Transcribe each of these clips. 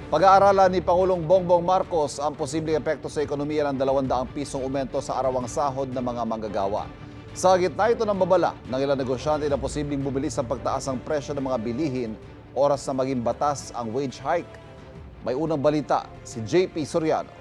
Pag-aaralan ni Pangulong Bongbong Marcos ang posibleng epekto sa ekonomiya ng 200 pisong aumento sa arawang sahod ng mga manggagawa. Sa gitna ito ng babala ng ilang negosyante na posibleng bumilis ang pagtaas ng presyo ng mga bilihin, oras na maging batas ang wage hike. May unang balita si JP Soriano.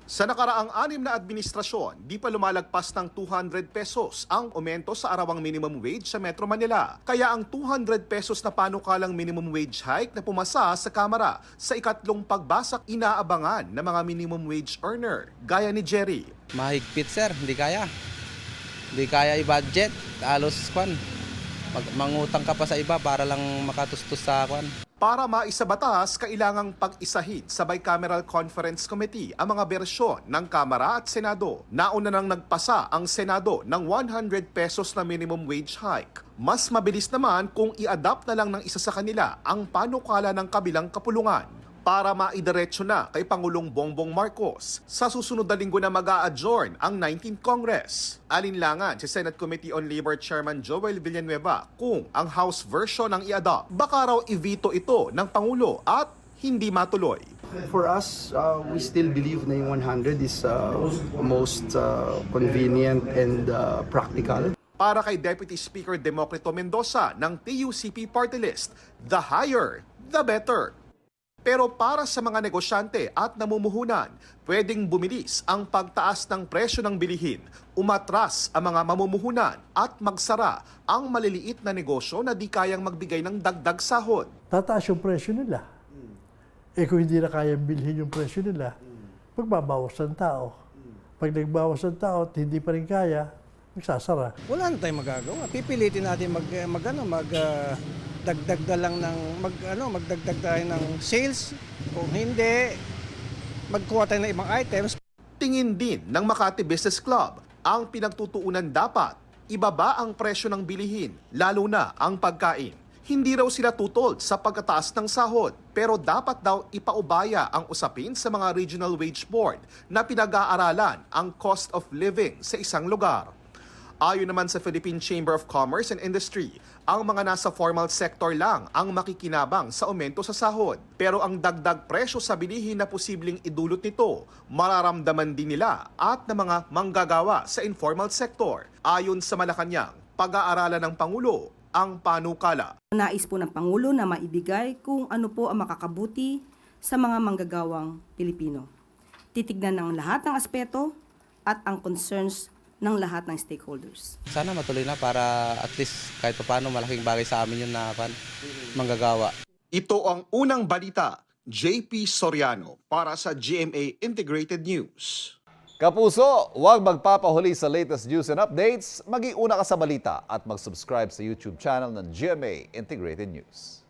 Sa nakaraang 6 na administrasyon, di pa lumalagpas ng 200 pesos ang aumento sa arawang minimum wage sa Metro Manila. Kaya ang 200 pesos na panukalang minimum wage hike na pumasa sa Kamara sa ikatlong pagbasak inaabangan ng mga minimum wage earner, gaya ni Jerry. Mahigpit sir, hindi kaya. Hindi kaya i-budget. Halos mangutang ka pa sa iba para lang makatustos sa Para maisabatas, kailangang pag-isahid sa Bicameral Conference Committee ang mga bersyon ng Kamara at Senado. Nauna nang nagpasa ang Senado ng 100 pesos na minimum wage hike. Mas mabilis naman kung i-adapt na lang ng isa sa kanila ang panukala ng kabilang kapulungan para maidiretso na kay Pangulong Bongbong Marcos sa susunod na linggo na mag-a-adjourn ang 19th Congress. Alinlangan si Senate Committee on Labor Chairman Joel Villanueva kung ang House version ang i-adopt. Baka raw i-veto ito ng Pangulo at hindi matuloy. For us, we still believe na yung 100 is most convenient and practical. Para kay Deputy Speaker Democrito Mendoza ng TUCP Party List, the higher, the better. Pero para sa mga negosyante at namumuhunan, pwedeng bumilis ang pagtaas ng presyo ng bilihin, umatras ang mga mamumuhunan at magsara ang maliliit na negosyo na di kayang magbigay ng dagdag sahod. Tataas yung presyo nila. Kung hindi na kayang bilhin yung presyo nila, magbabawas ng tao. Pag nagbawas ng tao at hindi pa rin kaya, magsasara. Wala na tayong magagawa. Pipilitin natin dagdag na lang ng magdagdag tayo ng sales. Kung hindi, magkuha tayo ng ibang items. Tingin din ng Makati Business Club, ang pinagtutuunan dapat ibaba ang presyo ng bilihin, lalo na ang pagkain. Hindi raw sila tutol sa pagkataas ng sahod, pero dapat daw ipaubaya ang usapin sa mga Regional Wage Board na pinag-aaralan ang cost of living sa isang lugar. Ayon naman sa Philippine Chamber of Commerce and Industry, ang mga nasa formal sector lang ang makikinabang sa aumento sa sahod. Pero ang dagdag presyo sa bilihin na posibleng idulot nito, mararamdaman din nila at ng mga manggagawa sa informal sector. Ayon sa Malacanang, pag-aaralan ng Pangulo ang panukala. Nais po ng Pangulo na maibigay kung ano po ang makakabuti sa mga manggagawang Pilipino. Titignan ng lahat ng aspeto at ang concerns ng lahat ng stakeholders. Sana matuloy na para at least kahit paano malaking bagay sa amin yun na manggagawa. Ito ang unang balita, JP Soriano para sa GMA Integrated News. Kapuso, huwag magpapahuli sa latest news and updates. Maging una ka sa balita at mag-subscribe sa YouTube channel ng GMA Integrated News.